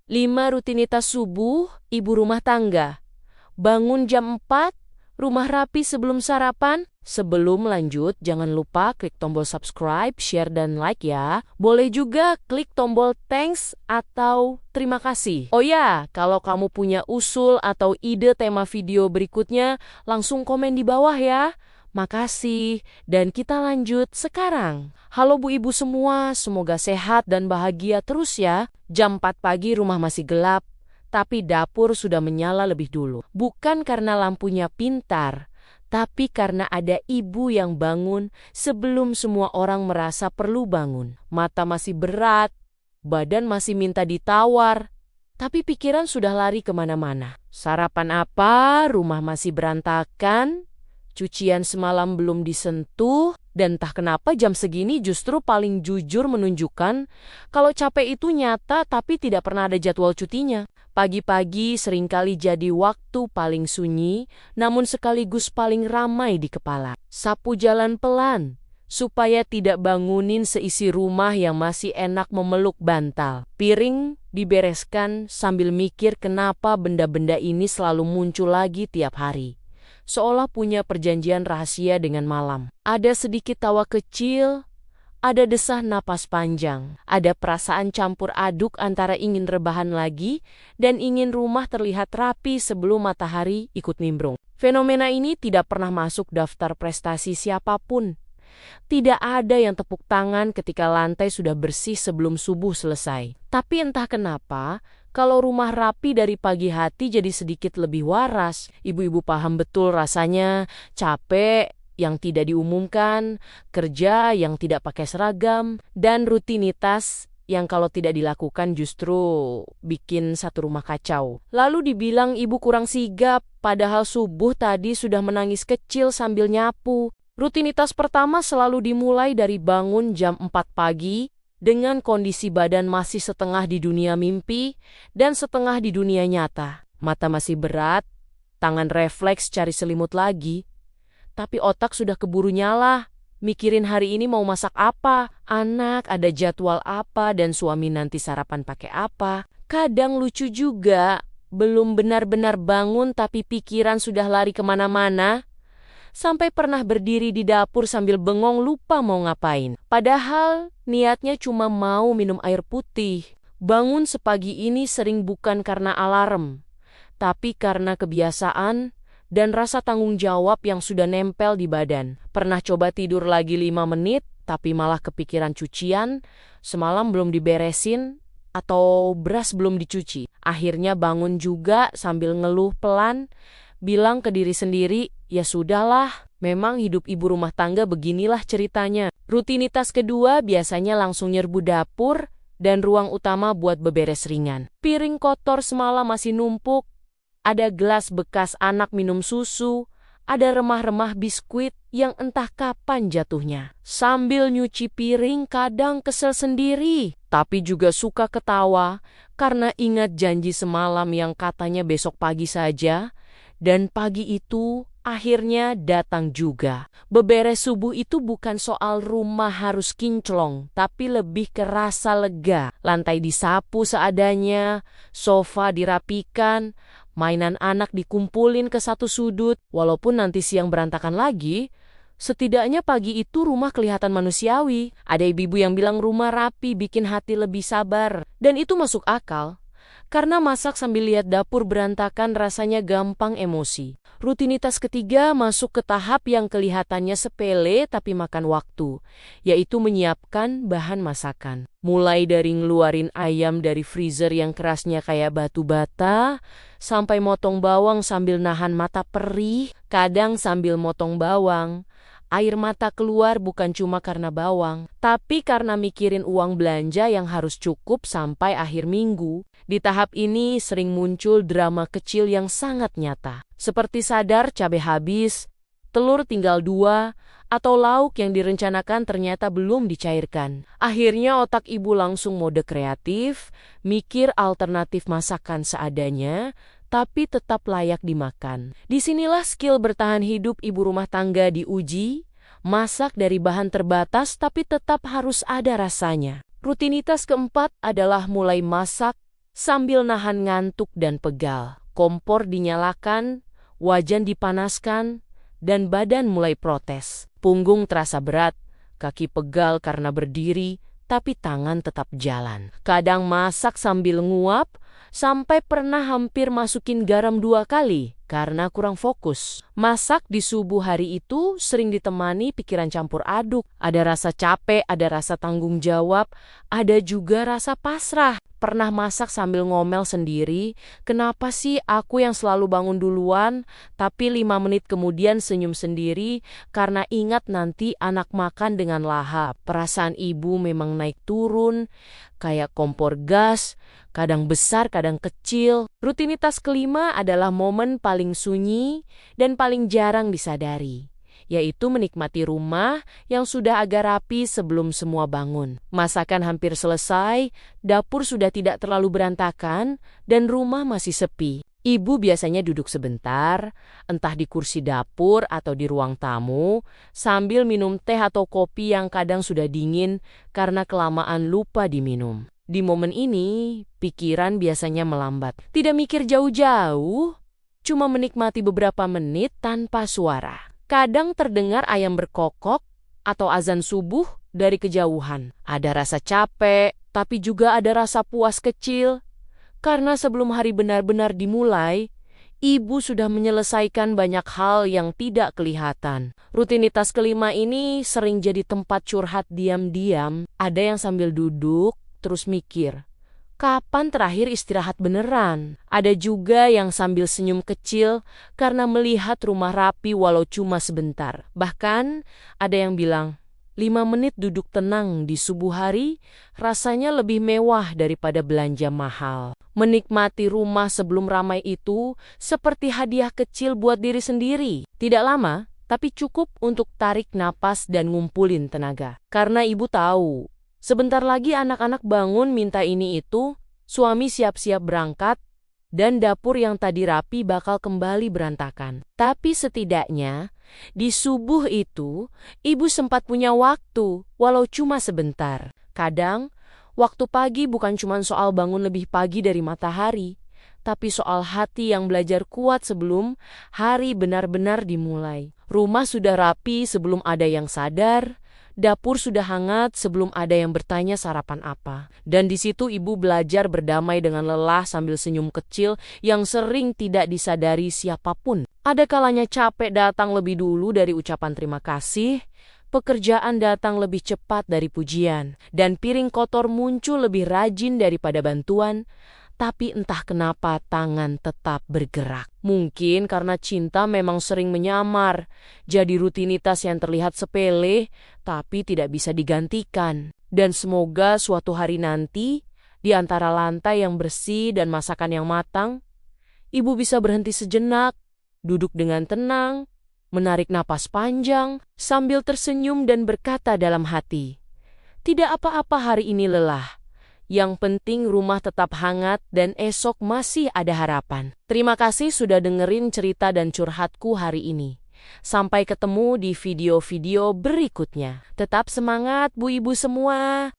5 rutinitas subuh ibu rumah tangga. Bangun jam 4, rumah rapi sebelum sarapan. Sebelum lanjut, jangan lupa klik tombol subscribe, share, dan like ya. Boleh juga klik tombol thanks atau terima kasih. Oh ya, kalau kamu punya usul atau ide tema video berikutnya, langsung komen di bawah ya. Makasih, dan kita lanjut sekarang. Halo Bu Ibu semua, semoga sehat dan bahagia terus ya. Jam 4 pagi rumah masih gelap, tapi dapur sudah menyala lebih dulu. Bukan karena lampunya pintar, tapi karena ada ibu yang bangun sebelum semua orang merasa perlu bangun. Mata masih berat, badan masih minta ditawar, tapi pikiran sudah lari kemana-mana. Sarapan apa? Rumah masih berantakan. Cucian semalam belum disentuh, dan entah kenapa jam segini justru paling jujur menunjukkan kalau capek itu nyata tapi tidak pernah ada jadwal cutinya. Pagi-pagi seringkali jadi waktu paling sunyi, namun sekaligus paling ramai di kepala. Sapu jalan pelan, supaya tidak bangunin seisi rumah yang masih enak memeluk bantal. Piring dibereskan sambil mikir kenapa benda-benda ini selalu muncul lagi tiap hari. Seolah punya perjanjian rahasia dengan malam. Ada sedikit tawa kecil, ada desah napas panjang, ada perasaan campur aduk antara ingin rebahan lagi dan ingin rumah terlihat rapi sebelum matahari ikut nimbrung. Fenomena ini tidak pernah masuk daftar prestasi siapapun. Tidak ada yang tepuk tangan ketika lantai sudah bersih sebelum subuh selesai. Tapi entah kenapa, kalau rumah rapi dari pagi hati jadi sedikit lebih waras. Ibu-ibu paham betul rasanya capek yang tidak diumumkan, kerja yang tidak pakai seragam, dan rutinitas yang kalau tidak dilakukan justru bikin satu rumah kacau. Lalu dibilang ibu kurang sigap, padahal subuh tadi sudah menangis kecil sambil nyapu. Rutinitas pertama selalu dimulai dari bangun jam 4 pagi, dengan kondisi badan masih setengah di dunia mimpi dan setengah di dunia nyata. Mata masih berat, tangan refleks cari selimut lagi, tapi otak sudah keburu nyala, mikirin hari ini mau masak apa, anak ada jadwal apa, dan suami nanti sarapan pakai apa. Kadang lucu juga, belum benar-benar bangun tapi pikiran sudah lari kemana-mana. Sampai pernah berdiri di dapur sambil bengong lupa mau ngapain. Padahal niatnya cuma mau minum air putih. Bangun sepagi ini sering bukan karena alarm, tapi karena kebiasaan dan rasa tanggung jawab yang sudah nempel di badan. Pernah coba tidur lagi 5 menit, tapi malah kepikiran cucian, semalam belum diberesin, atau beras belum dicuci. Akhirnya bangun juga sambil ngeluh pelan, bilang ke diri sendiri, ya sudahlah, memang hidup ibu rumah tangga beginilah ceritanya. Rutinitas kedua biasanya langsung nyerbu dapur dan ruang utama buat beberes ringan. Piring kotor semalam masih numpuk, ada gelas bekas anak minum susu, ada remah-remah biskuit yang entah kapan jatuhnya. Sambil nyuci piring kadang kesel sendiri, tapi juga suka ketawa karena ingat janji semalam yang katanya besok pagi saja. Dan pagi itu akhirnya datang juga. Beberes subuh itu bukan soal rumah harus kinclong, tapi lebih ke rasa lega. Lantai disapu seadanya, sofa dirapikan, mainan anak dikumpulin ke satu sudut. Walaupun nanti siang berantakan lagi, setidaknya pagi itu rumah kelihatan manusiawi. Ada ibu-ibu yang bilang rumah rapi bikin hati lebih sabar. Dan itu masuk akal. Karena masak sambil lihat dapur berantakan rasanya gampang emosi. Rutinitas ketiga masuk ke tahap yang kelihatannya sepele tapi makan waktu, yaitu menyiapkan bahan masakan. Mulai dari ngeluarin ayam dari freezer yang kerasnya kayak batu bata, sampai motong bawang sambil nahan mata perih. Kadang sambil motong bawang, air mata keluar bukan cuma karena bawang, tapi karena mikirin uang belanja yang harus cukup sampai akhir minggu. Di tahap ini sering muncul drama kecil yang sangat nyata. Seperti sadar cabai habis, telur tinggal 2, atau lauk yang direncanakan ternyata belum dicairkan. Akhirnya otak ibu langsung mode kreatif, mikir alternatif masakan seadanya, tapi tetap layak dimakan. Disinilah skill bertahan hidup ibu rumah tangga diuji, masak dari bahan terbatas tapi tetap harus ada rasanya. Rutinitas keempat adalah mulai masak Sambil nahan ngantuk dan pegal, kompor dinyalakan, wajan dipanaskan, dan badan mulai protes. Punggung terasa berat, kaki pegal karena berdiri, tapi tangan tetap jalan. Kadang masak sambil nguap, sampai pernah hampir masukin garam 2 kali karena kurang fokus. Masak di subuh hari itu sering ditemani pikiran campur aduk. Ada rasa capek, ada rasa tanggung jawab, ada juga rasa pasrah. Pernah masak sambil ngomel sendiri, kenapa sih aku yang selalu bangun duluan, tapi 5 menit kemudian senyum sendiri karena ingat nanti anak makan dengan lahap. Perasaan ibu memang naik turun, kayak kompor gas, kadang besar, kadang kecil. Rutinitas kelima adalah momen paling sunyi dan paling jarang disadari, yaitu menikmati rumah yang sudah agak rapi sebelum semua bangun. Masakan hampir selesai, dapur sudah tidak terlalu berantakan, dan rumah masih sepi. Ibu biasanya duduk sebentar, entah di kursi dapur atau di ruang tamu, sambil minum teh atau kopi yang kadang sudah dingin karena kelamaan lupa diminum. Di momen ini, pikiran biasanya melambat. Tidak mikir jauh-jauh, cuma menikmati beberapa menit tanpa suara. Kadang terdengar ayam berkokok atau azan subuh dari kejauhan. Ada rasa capek, tapi juga ada rasa puas kecil. Karena sebelum hari benar-benar dimulai, ibu sudah menyelesaikan banyak hal yang tidak kelihatan. Rutinitas kelima ini sering jadi tempat curhat diam-diam. Ada yang sambil duduk, terus mikir, kapan terakhir istirahat beneran? Ada juga yang sambil senyum kecil karena melihat rumah rapi walau cuma sebentar. Bahkan ada yang bilang, 5 menit duduk tenang di subuh hari rasanya lebih mewah daripada belanja mahal. Menikmati rumah sebelum ramai itu seperti hadiah kecil buat diri sendiri. Tidak lama, tapi cukup untuk tarik napas dan ngumpulin tenaga. Karena ibu tahu, sebentar lagi anak-anak bangun minta ini itu, suami siap-siap berangkat, dan dapur yang tadi rapi bakal kembali berantakan. Tapi setidaknya, di subuh itu, ibu sempat punya waktu, walau cuma sebentar. Kadang, waktu pagi bukan cuma soal bangun lebih pagi dari matahari, tapi soal hati yang belajar kuat sebelum hari benar-benar dimulai. Rumah sudah rapi sebelum ada yang sadar, dapur sudah hangat sebelum ada yang bertanya sarapan apa. Dan di situ ibu belajar berdamai dengan lelah sambil senyum kecil yang sering tidak disadari siapapun. Ada kalanya capek datang lebih dulu dari ucapan terima kasih, pekerjaan datang lebih cepat dari pujian, dan piring kotor muncul lebih rajin daripada bantuan. Tapi entah kenapa tangan tetap bergerak. Mungkin karena cinta memang sering menyamar, jadi rutinitas yang terlihat sepele, tapi tidak bisa digantikan. Dan semoga suatu hari nanti, di antara lantai yang bersih dan masakan yang matang, ibu bisa berhenti sejenak, duduk dengan tenang, menarik napas panjang, sambil tersenyum dan berkata dalam hati, "Tidak apa-apa hari ini lelah. Yang penting rumah tetap hangat dan esok masih ada harapan." Terima kasih sudah dengerin cerita dan curhatku hari ini. Sampai ketemu di video-video berikutnya. Tetap semangat Bu Ibu semua.